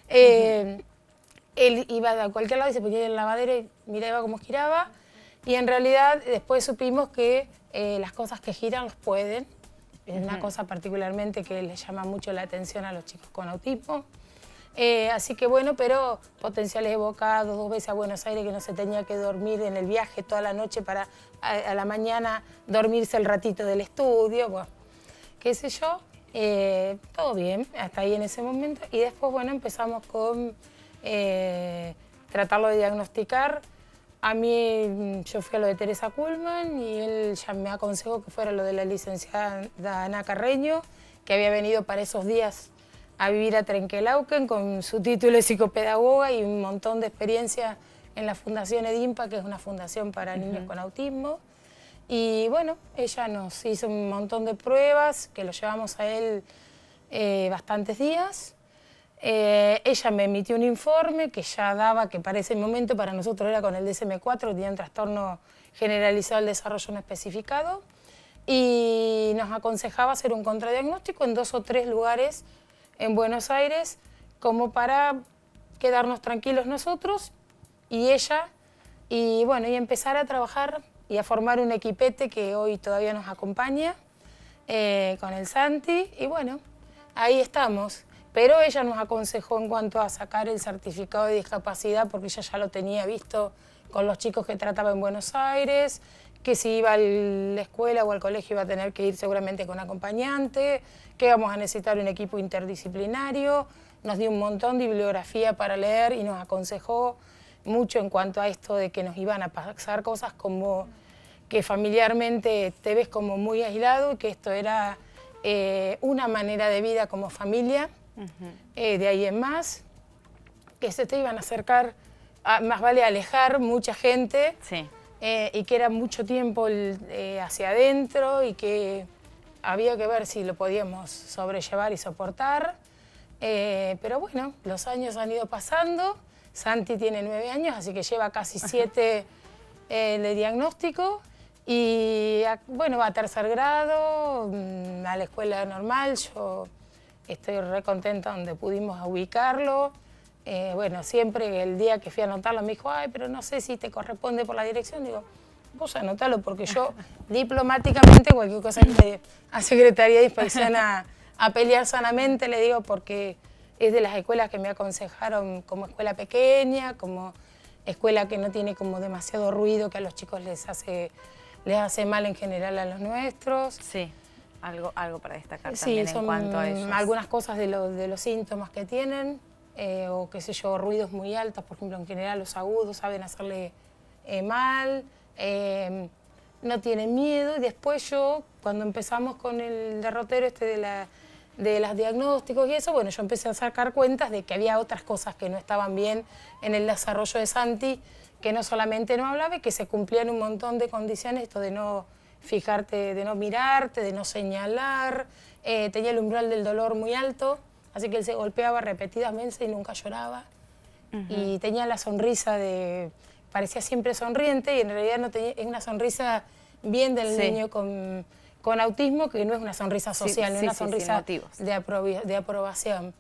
él iba a cualquier lado y se ponía en el lavadero y miraba cómo giraba, y en realidad después supimos que las cosas que giran los pueden. Es una cosa particularmente que les llama mucho la atención a los chicos con autismo. Así que bueno, pero potenciales evocados, 2 veces a Buenos Aires que no se tenía que dormir en el viaje toda la noche para a la mañana dormirse el ratito del estudio, bueno, qué sé yo. Todo bien, hasta ahí en ese momento. Y después, bueno, empezamos con tratarlo de diagnosticar. A mí, yo fui a lo de Teresa Kuhlman y él ya me aconsejó que fuera lo de la licenciada Ana Carreño, que había venido para esos días a vivir a Trenquelauquen con su título de psicopedagoga y un montón de experiencia en la Fundación Edimpa, que es una fundación para niños con autismo. Y bueno, ella nos hizo un montón de pruebas, que lo llevamos a él bastantes días. Ella me emitió un informe que ya daba que para ese momento para nosotros era con el DSM-4, tenía un trastorno generalizado del desarrollo no especificado y nos aconsejaba hacer un contradiagnóstico en 2 o 3 lugares en Buenos Aires como para quedarnos tranquilos nosotros y ella y bueno, y empezar a trabajar y a formar un equipete que hoy todavía nos acompaña con el Santi y bueno, ahí estamos. Pero ella nos aconsejó en cuanto a sacar el certificado de discapacidad, porque ella ya lo tenía visto con los chicos que trataba en Buenos Aires, que si iba a la escuela o al colegio iba a tener que ir seguramente con acompañante, que íbamos a necesitar un equipo interdisciplinario, nos dio un montón de bibliografía para leer y nos aconsejó mucho en cuanto a esto de que nos iban a pasar cosas como que familiarmente te ves como muy aislado y que esto era una manera de vida como familia. De ahí en más, que se te iban a acercar, más vale alejar mucha gente sí. Y que era mucho tiempo hacia adentro y que había que ver si lo podíamos sobrellevar y soportar. Pero bueno, los años han ido pasando, Santi tiene 9 años, así que lleva casi 7 de diagnóstico y bueno, va a 3er grado, a la escuela normal, yo estoy re contenta donde pudimos ubicarlo. Bueno, siempre el día que fui a anotarlo me dijo, ay, pero no sé si te corresponde por la dirección. Digo, vos anotalo porque yo diplomáticamente cualquier cosa que a Secretaría de Inspección a pelear sanamente, le digo, porque es de las escuelas que me aconsejaron como escuela pequeña, como escuela que no tiene como demasiado ruido, que a los chicos les hace mal en general a los nuestros. Sí. Algo para destacar sí, también en cuanto a ellos. Algunas cosas de los síntomas que tienen, o qué sé yo, ruidos muy altos, por ejemplo, en general los agudos saben hacerle mal, no tienen miedo. Y después yo, cuando empezamos con el derrotero de los diagnósticos y eso, bueno, yo empecé a sacar cuentas de que había otras cosas que no estaban bien en el desarrollo de Santi, que no solamente no hablaba, y que se cumplían un montón de condiciones, esto de no fijarte, de no mirarte, de no señalar, tenía el umbral del dolor muy alto, así que él se golpeaba repetidamente y nunca lloraba. Y tenía la sonrisa parecía siempre sonriente y en realidad no tenía, es una sonrisa bien del niño con autismo, que no es una sonrisa social, no es una sonrisa de aprobación.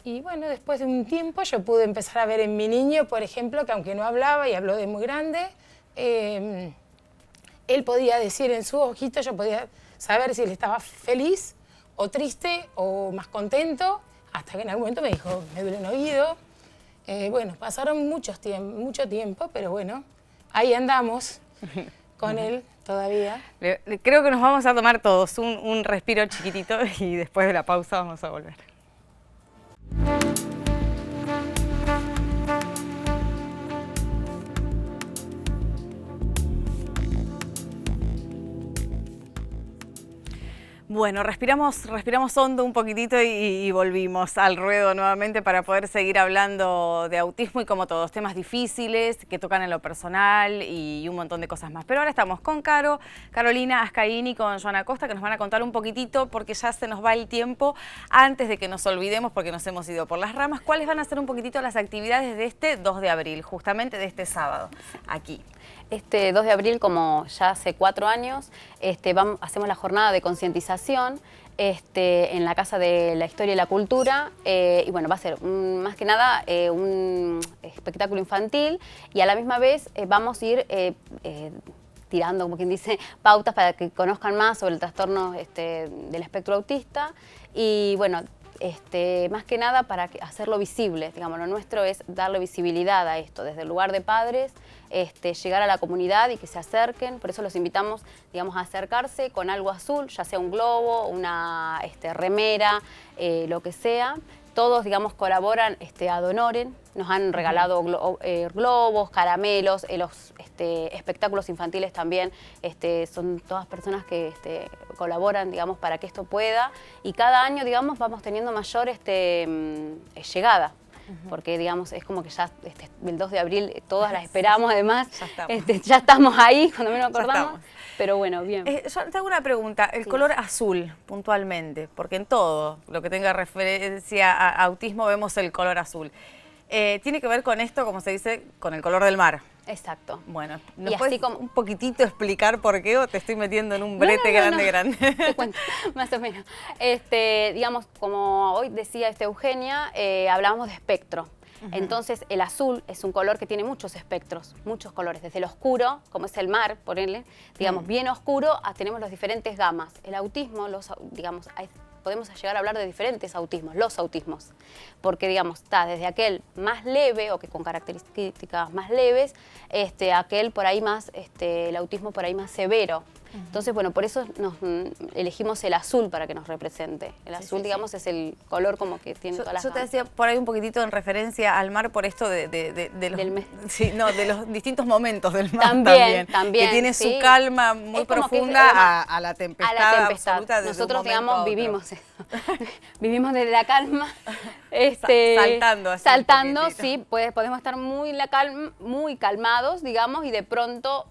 Y bueno, después de un tiempo yo pude empezar a ver en mi niño, por ejemplo, que aunque no hablaba y habló de muy grande, él podía decir en sus ojitos, yo podía saber si él estaba feliz o triste o más contento, hasta que en algún momento me dijo, me duele un oído. Bueno, pasaron mucho tiempo, pero bueno, ahí andamos con él todavía. Creo que nos vamos a tomar todos un respiro chiquitito y después de la pausa vamos a volver. Bueno, respiramos hondo un poquitito y volvimos al ruedo nuevamente para poder seguir hablando de autismo y como todos, temas difíciles que tocan en lo personal y un montón de cosas más. Pero ahora estamos con Carolina Ascaini, con Joana Costa, que nos van a contar un poquitito porque ya se nos va el tiempo. Antes de que nos olvidemos, porque nos hemos ido por las ramas, ¿cuáles van a ser un poquitito las actividades de este 2 de abril, justamente de este sábado, aquí? Este 2 de abril, como ya hace 4 años, hacemos la jornada de concientización en la Casa de la Historia y la Cultura. Y bueno, va a ser más que nada un espectáculo infantil y a la misma vez vamos a ir tirando, como quien dice, pautas para que conozcan más sobre el trastorno del espectro autista. Y bueno, más que nada para hacerlo visible, digamos, lo nuestro es darle visibilidad a esto, desde el lugar de padres, llegar a la comunidad y que se acerquen, por eso los invitamos, digamos, a acercarse con algo azul, ya sea un globo, una remera, lo que sea. Todos, digamos, colaboran ad honorem, nos han regalado globos, caramelos, los espectáculos infantiles también, son todas personas que colaboran, digamos, para que esto pueda. Y cada año, digamos, vamos teniendo mayor llegada. Porque, digamos, es como que ya el 2 de abril todas las esperamos, además, ya estamos ahí, cuando menos acordamos, pero bueno, bien. Yo te hago una pregunta, el color azul, puntualmente, porque en todo lo que tenga referencia a autismo vemos el color azul. Tiene que ver con esto, como se dice, con el color del mar. Exacto. Bueno, ¿nos puedes un poquitito explicar por qué o te estoy metiendo en un brete grande? Te cuento, más o menos. Digamos, como hoy decía Eugenia, hablábamos de espectro. Entonces, el azul es un color que tiene muchos espectros, muchos colores. Desde el oscuro, como es el mar, ponele, digamos, bien oscuro, tenemos las diferentes gamas. El autismo, digamos, podemos llegar a hablar de diferentes autismos, los autismos, porque, digamos, está desde aquel más leve o que con características más leves, aquel por ahí más, el autismo por ahí más severo. Entonces, bueno, por eso elegimos el azul para que nos represente. El azul, digamos, es el color como que tiene todas las gamas. Yo te decía por ahí un poquitito en referencia al mar por esto de los distintos momentos del mar también. Que tiene su calma muy profunda a la tempestad absoluta. Nosotros, digamos, vivimos desde la calma. Saltando, sí, podemos estar muy calmados, digamos, y de pronto,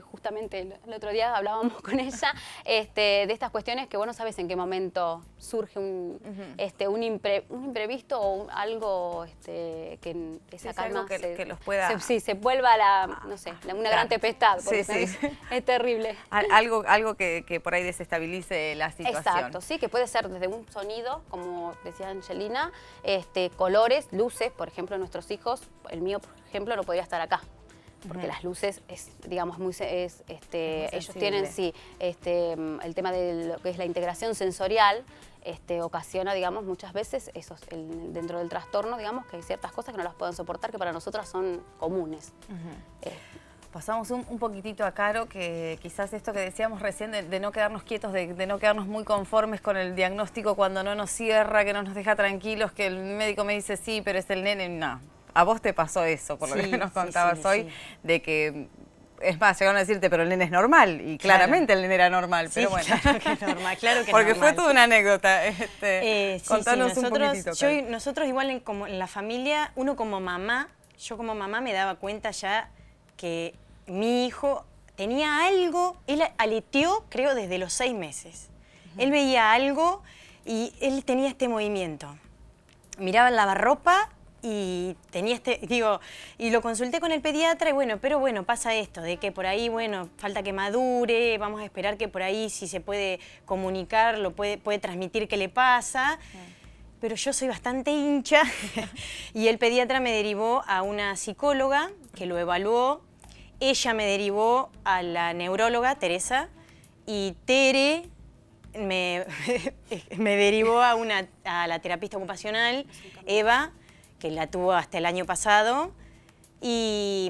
justamente el otro día hablábamos con ella de estas cuestiones que vos no sabes en qué momento surge un imprevisto o algo que esa calma que los pueda... se vuelva no sé, una gran tempestad. Es terrible. Algo que por ahí desestabilice la situación. Exacto, sí, que puede ser desde un sonido, como decía Angelina, colores, luces, por ejemplo, nuestros hijos, el mío, por ejemplo, no podría estar acá. Porque las luces, digamos, ellos tienen, el tema de lo que es la integración sensorial, ocasiona, digamos, muchas veces, dentro del trastorno, digamos, que hay ciertas cosas que no las pueden soportar, que para nosotras son comunes. Pasamos un poquitito a Caro, que quizás esto que decíamos recién de no quedarnos quietos, de no quedarnos muy conformes con el diagnóstico cuando no nos cierra, que no nos deja tranquilos, que el médico me dice sí, pero es el nene, no. A vos te pasó eso, por lo que nos contabas hoy, de que, es más, llegaron a decirte, pero el nene es normal, y claramente el nene era normal, pero bueno. Claro que es normal, claro que porque es normal. fue toda una anécdota. Contanos un poquitito. Nosotros igual en la familia, uno como mamá, yo como mamá me daba cuenta ya que mi hijo tenía algo, él aleteó creo desde los 6 meses. Él veía algo y él tenía este movimiento. miraba el lavarropa y tenía y lo consulté con el pediatra y bueno, pero bueno, pasa esto, de que por ahí, bueno, falta que madure, vamos a esperar que por ahí si se puede comunicar, puede transmitir qué le pasa. Pero yo soy bastante hincha y el pediatra me derivó a una psicóloga que lo evaluó, ella me derivó a la neuróloga, Teresa, y Tere me derivó a la terapista ocupacional, Eva, que la tuvo hasta el año pasado. Y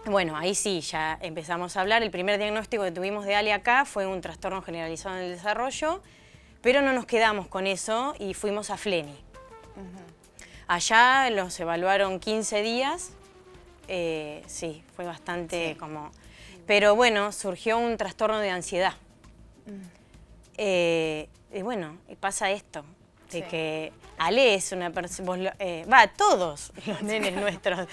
bueno, ahí sí, ya empezamos a hablar. El primer diagnóstico que tuvimos de Ale acá fue un trastorno generalizado en el desarrollo, pero no nos quedamos con eso y fuimos a Fleni. Allá los evaluaron 15 días, sí, fue bastante como... Pero bueno, surgió un trastorno de ansiedad. Y bueno, pasa esto, de que Ale es una persona, todos los nenes nuestros,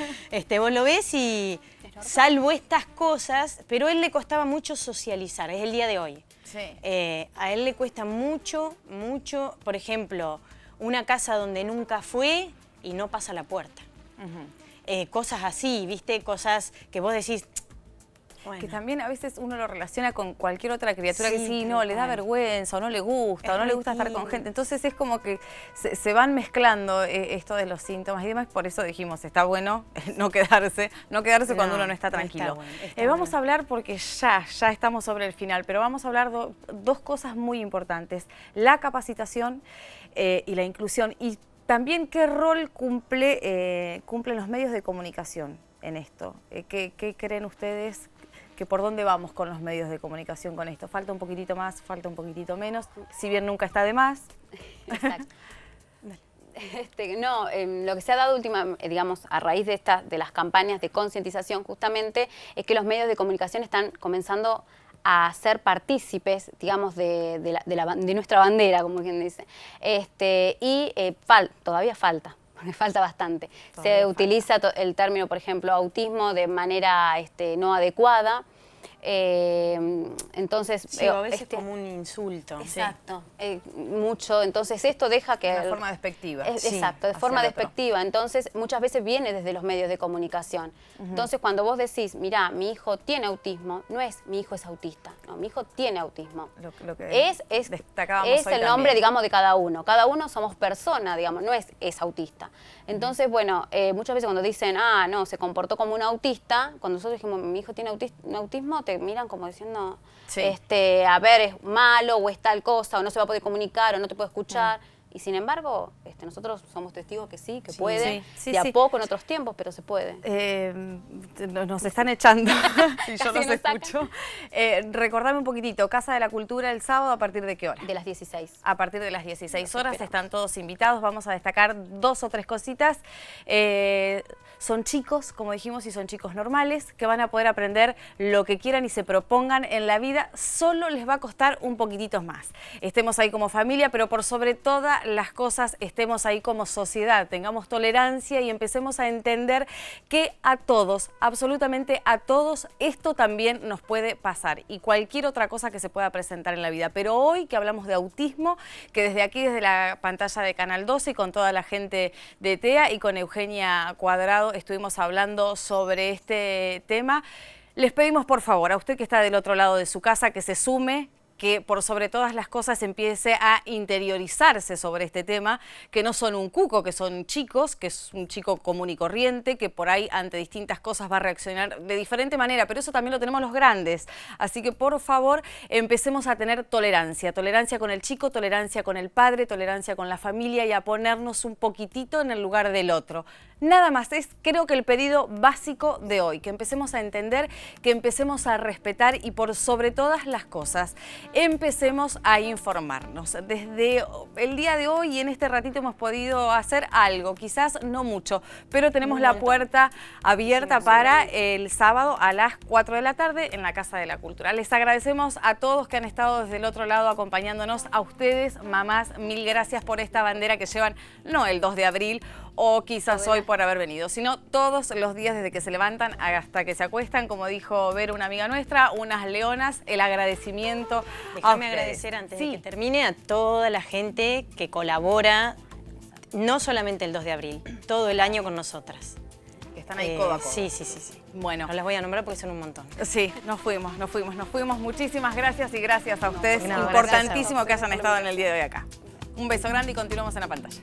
vos lo ves y salvo estas cosas, pero a él le costaba mucho socializar, es el día de hoy. Sí. A él le cuesta mucho, por ejemplo, una casa donde nunca fue y no pasa la puerta. Cosas así, ¿viste? Cosas que vos decís... Bueno. Que también a veces uno lo relaciona con cualquier otra criatura que sí, no, le da vergüenza o no le gusta, o no le gusta estar con gente. Entonces es como que se van mezclando esto de los síntomas y demás. Por eso dijimos, está bueno no quedarse cuando uno no está tranquilo. Vamos a hablar, porque ya estamos sobre el final, pero vamos a hablar dos cosas muy importantes. La capacitación y la inclusión. Y también qué rol cumplen los medios de comunicación en esto. ¿Qué creen ustedes? Que por dónde vamos con los medios de comunicación con esto. Falta un poquitito más, falta un poquitito menos, si bien nunca está de más. Exacto. Lo que se ha dado digamos, a raíz de las campañas de concientización justamente, es que los medios de comunicación están comenzando a ser partícipes, digamos, de nuestra bandera, como quien dice. Todavía falta. Me falta bastante. Se utiliza el término, por ejemplo, autismo de manera no adecuada. Entonces, sí, a veces como un insulto. Exacto. Mucho. Entonces esto deja que... De forma despectiva. Exacto, de forma despectiva. Entonces muchas veces viene desde los medios de comunicación. Entonces cuando vos decís, mirá, mi hijo tiene autismo, no es mi hijo es autista, no, mi hijo tiene autismo. Lo que es el nombre, digamos, de cada uno. Cada uno somos persona, digamos, no es autista. Entonces, bueno, muchas veces cuando dicen, no, se comportó como un autista, cuando nosotros dijimos, mi hijo tiene autismo, te miran como diciendo, a ver, es malo, o es tal cosa, o no se va a poder comunicar, o no te puede escuchar. Y sin embargo, nosotros somos testigos que sí, que puede, de a poco en otros tiempos, pero se puede. Nos están echando, y yo los escucho. Recordame un poquitito, Casa de la Cultura el sábado, ¿a partir de qué hora? De las 16. A partir de las 16 horas, están todos invitados, vamos a destacar 2 o 3 cositas. Son chicos, como dijimos, y son chicos normales, que van a poder aprender lo que quieran y se propongan en la vida, solo les va a costar un poquitito más. Estemos ahí como familia, pero por sobre todas las cosas estemos ahí como sociedad, tengamos tolerancia y empecemos a entender que a todos, absolutamente a todos, esto también nos puede pasar y cualquier otra cosa que se pueda presentar en la vida. Pero hoy que hablamos de autismo, que desde aquí, desde la pantalla de Canal 12 y con toda la gente de TEA y con Eugenia Cuadrado, estuvimos hablando sobre este tema. Les pedimos por favor a usted que está del otro lado de su casa que se sume, que por sobre todas las cosas empiece a interiorizarse sobre este tema, que no son un cuco, que son chicos, que es un chico común y corriente, que por ahí ante distintas cosas va a reaccionar de diferente manera, pero eso también lo tenemos los grandes. Así que por favor empecemos a tener tolerancia, tolerancia con el chico, tolerancia con el padre, tolerancia con la familia y a ponernos un poquitito en el lugar del otro. Nada más, es creo que el pedido básico de hoy, que empecemos a entender, que empecemos a respetar y por sobre todas las cosas, empecemos a informarnos. Desde el día de hoy y en este ratito hemos podido hacer algo, quizás no mucho, pero tenemos la puerta abierta para el sábado a las 4 de la tarde en la Casa de la Cultura. Les agradecemos a todos que han estado desde el otro lado acompañándonos, a ustedes, mamás, mil gracias por esta bandera que llevan, no el 2 de abril, o quizás hoy por haber venido, sino todos los días desde que se levantan hasta que se acuestan, como dijo Vero, una amiga nuestra, unas leonas, el agradecimiento. Déjame agradecer antes de que termine a toda la gente que colabora no solamente el 2 de abril, todo el año con nosotras. Que están ahí codo a codo. Sí. Bueno. No las voy a nombrar porque son un montón. Sí, nos fuimos. Muchísimas gracias y gracias a ustedes. No, Importantísimo gracias a vos. que hayan estado en el día de hoy acá. Un beso grande y continuamos en la pantalla.